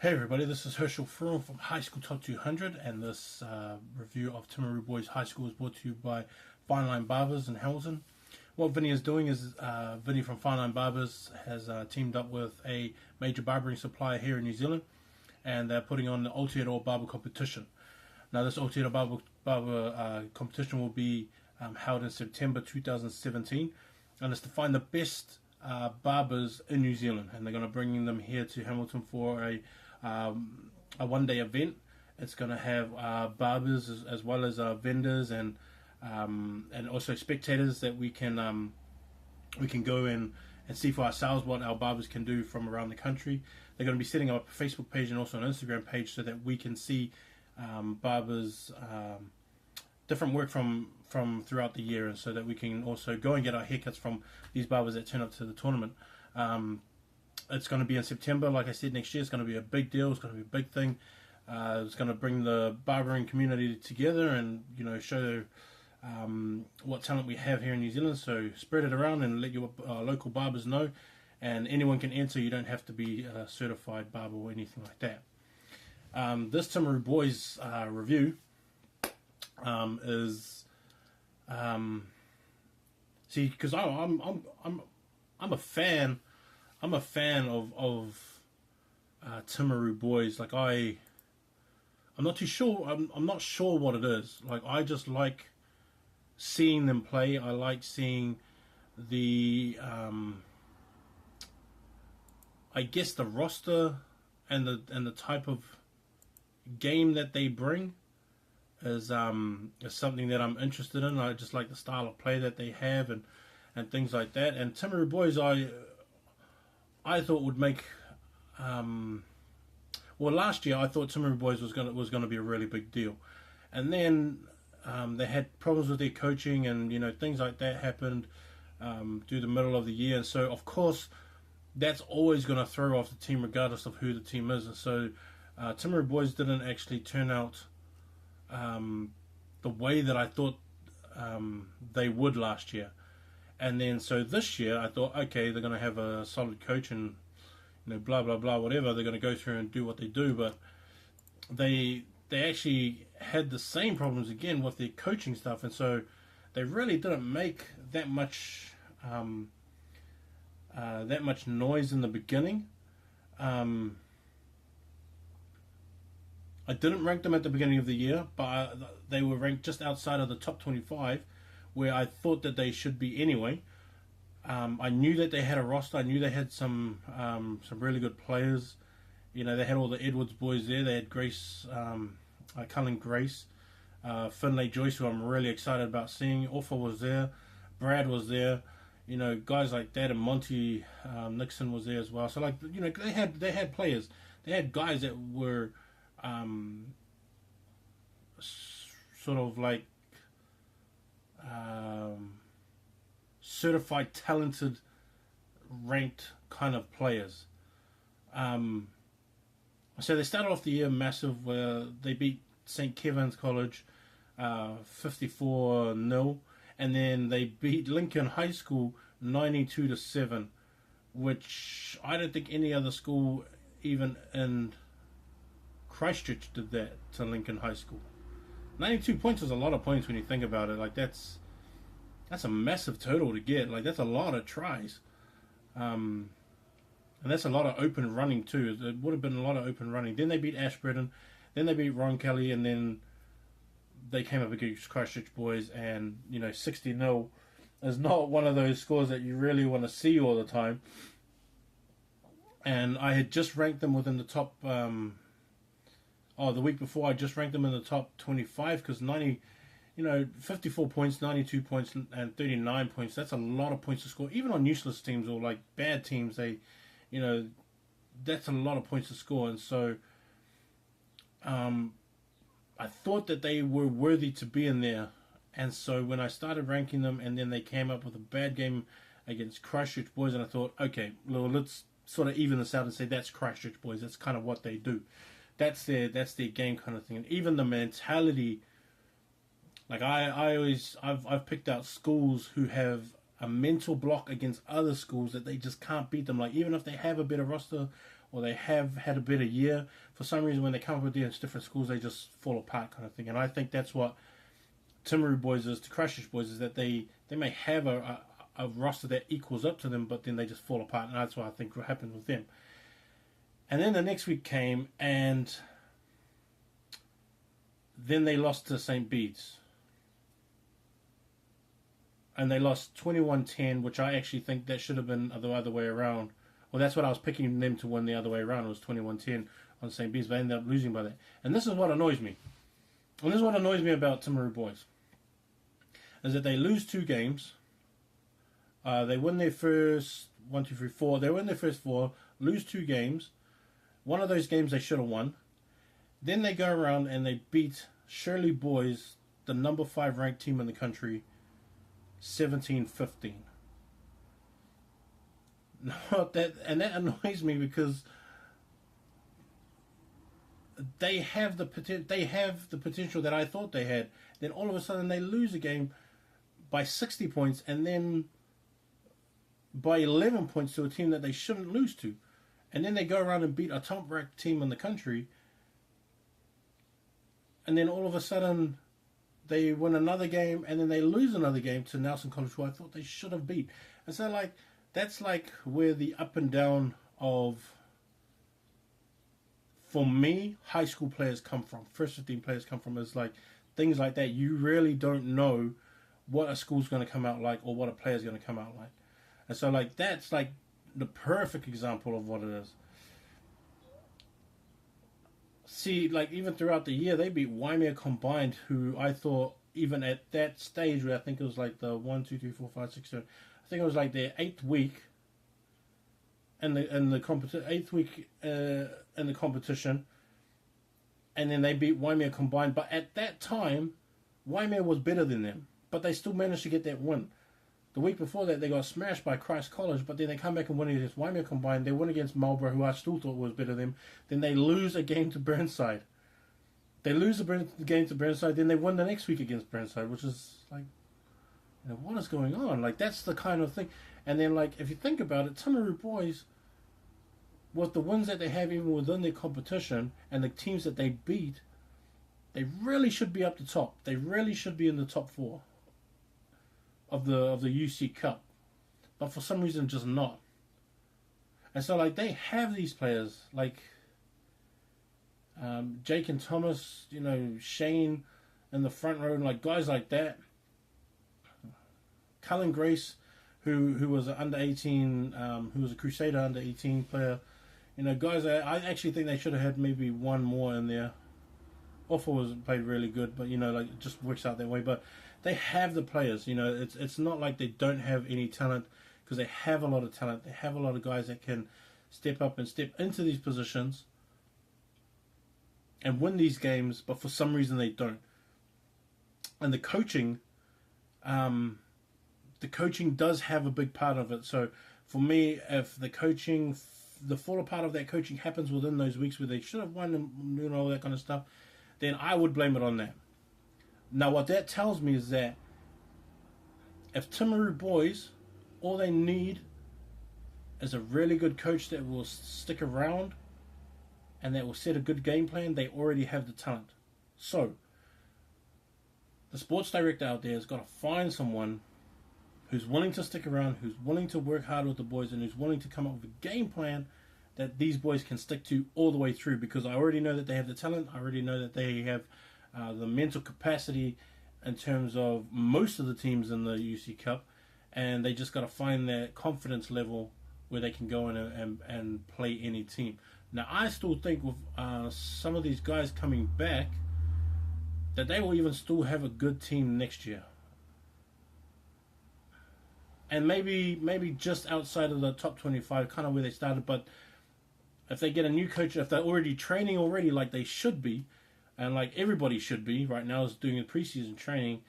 Hey everybody, this is Herschel Furl from High School Top 200, and this review of Timaru Boys High School is brought to you by Fineline Barbers in Hamilton. What Vinnie is doing is, Vinnie from Fineline Barbers has teamed up with a major barbering supplier here in New Zealand, and they're putting on the Aotearoa Barber competition. Now this Aotearoa Barber competition will be held in September 2017, and it's to find the best barbers in New Zealand, and they're going to bring them here to Hamilton for a one-day event. It's going to have barbers as well as vendors and also spectators that we can go and see for ourselves what our barbers can do from around the country. They're going to be setting up a Facebook page and also an Instagram page so that we can see barbers different work from throughout the year, and so that we can also go and get our haircuts from these barbers that turn up to the tournament. It's going to be in September, like I said, next year. It's going to be a big deal. It's going to be a big thing. It's going to bring the barbering community together and, show what talent we have here in New Zealand. So spread it around and let your local barbers know. And anyone can enter. You don't have to be a certified barber or anything like that. This Timaru Boys review is see, because I'm a fan. I'm a fan of Timaru Boys. Like I'm not too sure. I'm not sure what it is. Like I just like seeing them play. I like seeing the I guess the roster and the type of game that they bring is something that I'm interested in. I just like the style of play that they have and things like that. And Timaru Boys, I thought would make last year I thought Timaru Boys was gonna be a really big deal, and then they had problems with their coaching and things like that happened through the middle of the year, and so of course that's always going to throw off the team regardless of who the team is. And so Timaru Boys didn't actually turn out the way that I thought they would last year. And then so this year I thought, okay, they're going to have a solid coach and blah blah blah whatever. They're going to go through and do what they do, but they actually had the same problems again with their coaching stuff, and so they really didn't make that much noise in the beginning. I didn't rank them at the beginning of the year, but they were ranked just outside of the top 25, where I thought that they should be anyway. I knew that they had a roster. I knew they had some really good players. They had all the Edwards boys there. They had Grace, Cullen Grace, Finlay Joyce, who I'm really excited about seeing. Offa was there. Brad was there. Guys like that, and Monty Nixon was there as well. So they had players. They had guys that were sort of like certified talented ranked kind of players. So they started off the year massive, where they beat St Kevin's College 54-0, and then they beat Lincoln High School 92-7, which I don't think any other school even in Christchurch did that to Lincoln High School. 92 points is a lot of points when you think about it. Like that's a massive total to get. Like that's a lot of tries, and that's a lot of open running too. It would have been a lot of open running. Then they beat Ashburton, then they beat Ron Kelly, and then they came up against Christchurch Boys, and 60-0 is not one of those scores that you really want to see all the time. And I had just ranked them within the top. The week before I just ranked them in the top 25, because 54 points, 92 points, and 39 points. That's a lot of points to score. Even on useless teams or like bad teams, that's a lot of points to score. And so, I thought that they were worthy to be in there. And so when I started ranking them, and then they came up with a bad game against Christchurch Boys, and I thought, okay, well, let's sort of even this out and say that's Christchurch Boys. That's kind of what they do. That's their game kind of thing. And even the mentality, like I've picked out schools who have a mental block against other schools that they just can't beat them. Like even if they have a better roster or they have had a better year, for some reason when they come up against different schools, they just fall apart kind of thing. And I think that's what Timaru Boys is to Christchurch Boys, is that they may have a roster that equals up to them, but then they just fall apart, and that's what I think will happen with them. And then the next week came, and then they lost to St. Bede's. And they lost 21-10, which I actually think that should have been the other way around. Well, that's what I was picking them to win the other way around. It was 21-10 on St. Bede's, but they ended up losing by that. And this is what annoys me. And this is what annoys me about Timaru Boys. Is that they lose 2 games. They win their first 1, 2, 3, 4. They win their first 4, lose 2 games. One of those games they should have won. Then they go around and they beat Shirley Boys, the number 5 ranked team in the country, 17-15. That annoys me because they have the potential that I thought they had. Then all of a sudden they lose a game by 60 points, and then by 11 points to a team that they shouldn't lose to. And then they go around and beat a top-ranked team in the country, and then all of a sudden they win another game, and then they lose another game to Nelson College, who I thought they should have beat. And so, that's where the up and down of, for me, high school players come from. First 15 players come from, is things like that. You really don't know what a school's going to come out like, or what a player's going to come out like. And so, that's the perfect example of what it is. See, even throughout the year, they beat Waimea Combined, who I thought, even at that stage, where I think it was the 1, 2, 3, 4, 5, 6, 7, I think it was their 8th week in the competition, and then they beat Waimea Combined. But at that time, Waimea was better than them, but they still managed to get that win. The week before that, they got smashed by Christ College, but then they come back and win against Waimea Combined. They win against Marlborough, who I still thought was better than them. Then they lose a game to Burnside. They lose a game to Burnside, then they win the next week against Burnside, which is what is going on? That's the kind of thing. And then, if you think about it, Timaru Boys, with the wins that they have even within their competition and the teams that they beat, they really should be up the top. They really should be in the top 4 of the UC Cup, but for some reason just not. And so they have these players Jake and Thomas, Shane in the front row, and guys like that. Cullen Grace, who was an under 18, who was a Crusader under 18 player. Guys that I actually think they should have had maybe one more in there. Offa was played really good, but it just works out that way. But they have the players. It's not like they don't have any talent, because they have a lot of talent. They have a lot of guys that can step up and step into these positions and win these games, but for some reason they don't. And the coaching does have a big part of it. So for me, if the fall apart of that coaching happens within those weeks where they should have won and all that kind of stuff, then I would blame it on that. Now, what that tells me is that if Timaru Boys, all they need is a really good coach that will stick around and that will set a good game plan, they already have the talent. So, the sports director out there has got to find someone who's willing to stick around, who's willing to work hard with the boys, and who's willing to come up with a game plan that these boys can stick to all the way through, because I already know that they have the talent. I already know that they have the mental capacity in terms of most of the teams in the UC Cup, and they just got to find that confidence level where they can go in and play any team. Now, I still think with some of these guys coming back, that they will even still have a good team next year. And maybe just outside of the top 25, kind of where they started. But if they get a new coach, if they're already training already like they should be, and like everybody should be right now is doing the preseason training,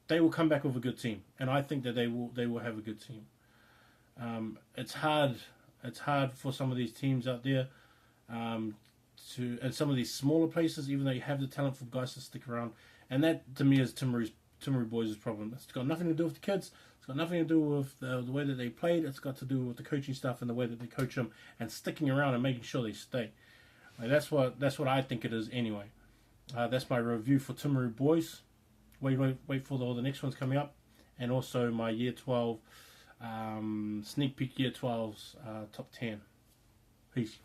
they will come back with a good team. And I think that they will have a good team. It's hard for some of these teams out there, and some of these smaller places, even though you have the talent for guys to stick around. And that, to me, is Timaru's Timaru Boys' problem. It's got nothing to do with the kids. It's got nothing to do with the way that they played. It's got to do with the coaching stuff and the way that they coach them and sticking around and making sure they stay. That's what I think it is anyway. That's my review for Timaru Boys. Wait for all the next ones coming up, and also my Year 12 sneak peek Year 12's top 10. Peace.